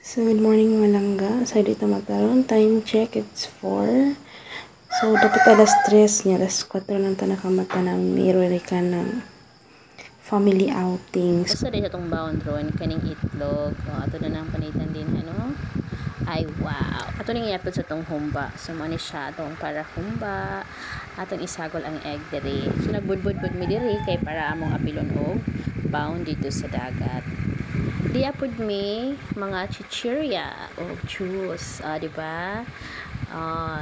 So, good morning mga langga. So, dito magkaroon. Time check, it's 4. So, dapat alas 3 niya. Alas 4 lang ito nakamata na mirror ka ng family outings. Basta din sa itong bound ron, kaning itlog. O, ato na nang panitan din, ano? Ay, wow! Ato nang iapod sa itong humba. So, mani siya itong para humba. Atong isagol ang egg diri. So, nagbudbud-bud mi diri kay para among apilon og bound dito sa dagat. Di apod mi mga chichirya o juice, diba?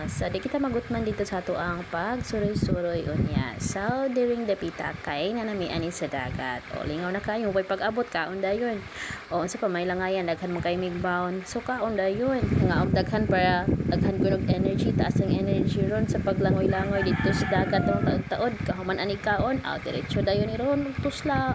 So di kita magutman dito sa ato ang pag suroy-suroy unya. So during the pitakay na nami ani sa dagat. O lingaw na kayo, way pag-abot ka unda yun. O unsa pa may langayan daghan mo kay migbound. So ka unda yun. Nga daghan para daghan kunog energy, taas ang energy ron sa paglangoy-langoy dito sa dagat tong taod-taod. Kahuman ani kaon, diretso dayon ni ron tusla.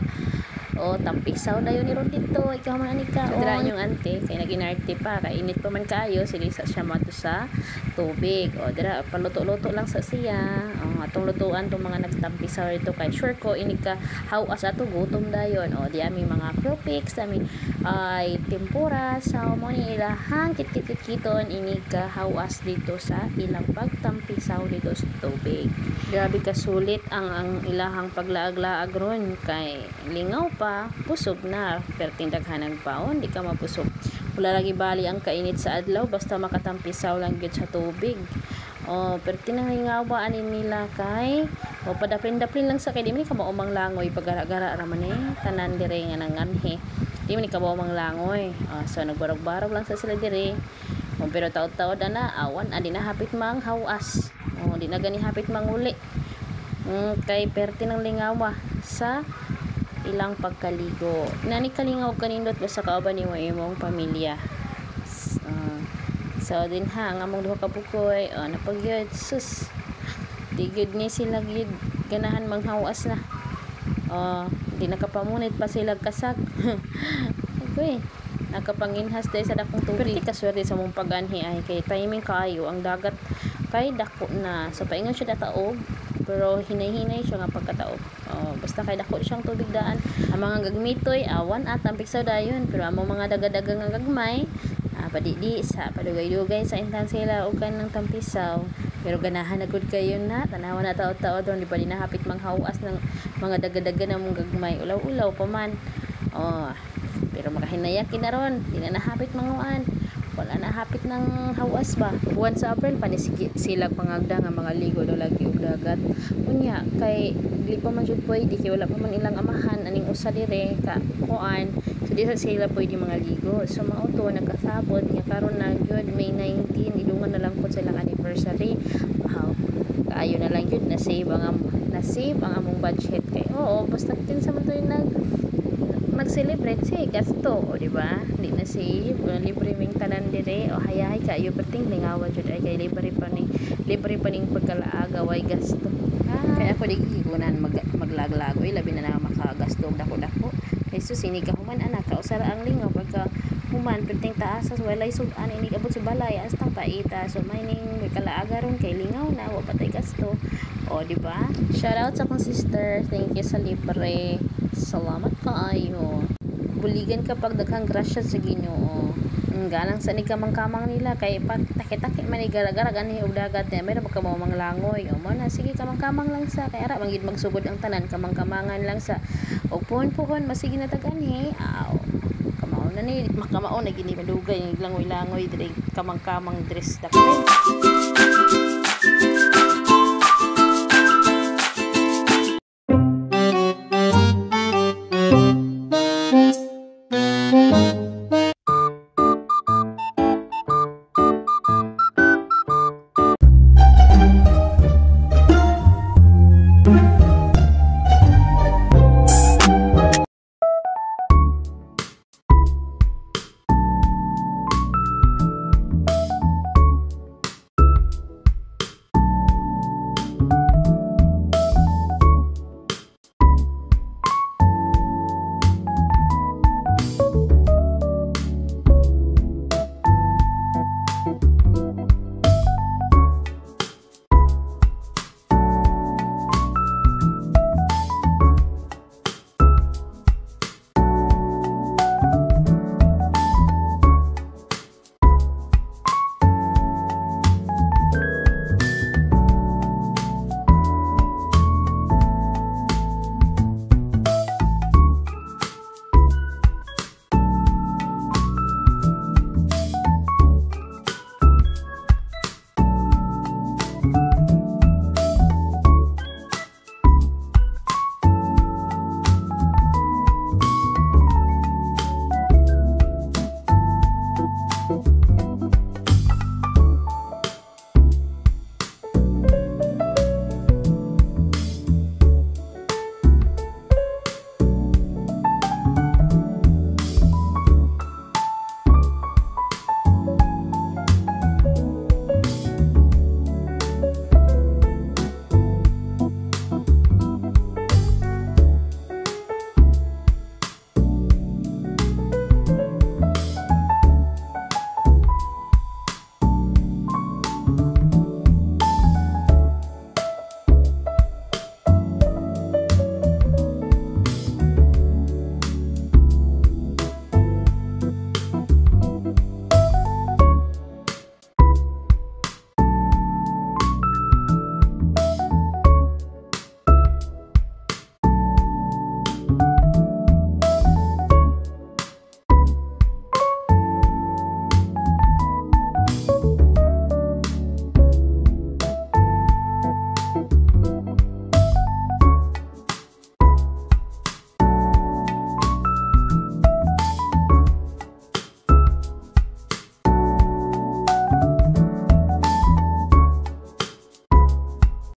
O tampisaw dayon ni ron dito, ikaw man ani ka. Dira yung ante kay naginarte pa, kay init pa man kayo, silisa siya mato sa tubig. O dira paluto-luto lang sa siya. O atong lutuan tong mga nagtampisaw dito kay sure ko ini ka hawas ato gutom dayon. O di ami mga cropics, ami ay tempura, salmon ilahang kit-kit-kiton ini ka hawas dito sa ilang pagtampisaw dito sa tubig. Grabe ka sulit ang ilahang paglaag-laag ron kay lingaw pa pusog na pero tindaghan ng baon di ka mapusog wala lagi bali ang kainit sa adlaw basta makatampisaw lang gyud sa tubig pero tinangingawa ani nila kay padaplin-daplin lang sa kay di man ka maumang langoy pagara-gara ra man tanan dire nga nanganhe di man ka maumang langoy so nagbarog-barog lang sa sila dire pero taod-taod ana awan adi na hapit mang hawas di na gani hapit manguli kay perti ng lingawa sa ilang pagkaligo. Nani kalingaw kanindot basta kauban ni imong pamilya. So din ha nga mong duha ka bukoy, napagyud sus. Di gyud ni sila gyud ganahan manghawas na. Di nakapamunit pa sila kasag. Okay. Nakapanginhas dai sa dakong tubig. Perti kaswerte sa mong pag-anhi ay kay timing kaayo ang dagat kay dako na. So paingon siya dataog pero hinay-hinay siya nga pagkataog. Basta kay dako siyang tubig daan. Ang mga gagmitoy awan at ang piksaw dayon pero among mga daga-daga nga gagmay padidi sa padugay-dugay sa intan sila og kanang tampisaw pero ganahan na gud kayo na tanawan na taod-taod ron di pa din nahapit manghawas ng mga daga-daga na mong gagmay ulaw-ulaw pa man pero makahinayakin na ron di na nahapit manguan wala na hapit ng hawas ba buwan sa April panisig silag pangagda nga mga ligo do lagi og dagat unya kay dili pa man jud pwede kay wala pa man ilang amahan aning usa dire ka kuan so di sila pwede mga ligo so mauto nagkasabot nga karon na gyud May 19 idungan na lang po silang anniversary kaayo na lang gyud na save ang among budget kay basta kinsa man to mag-celebrate si gasto di ba di na si libre ming tanan dire hayahay kayo perting lingawa jud ay kay libre pa ning pagkalaaga way gasto kaya ako di gigunan maglaglagoy labi na makagasto og dako-dako kay susinig ka human anak ka usara ang lingaw pagka human perting taasas walay sudan ini abot sa balay hasta paita so may ning kalaaga ron kay lingaw na wa patay gasto di ba shout out sa akong sister thank you sa libre. Salamat kaayo. Buligan kapag daghang grasya sa Ginoo. Ganang sa ni kamang-kamang nila kay take-take man gara-gara gani og dagat meron ba ka mo manglangoy mo na sige kamang-kamang lang sa kay ara mangid magsugod ang tanan kamang-kamangan lang sa og puhon-puhon masige na taganhi kamao na ni makamao na gini madugay langoy-langoy dire kamang-kamang dress dakay.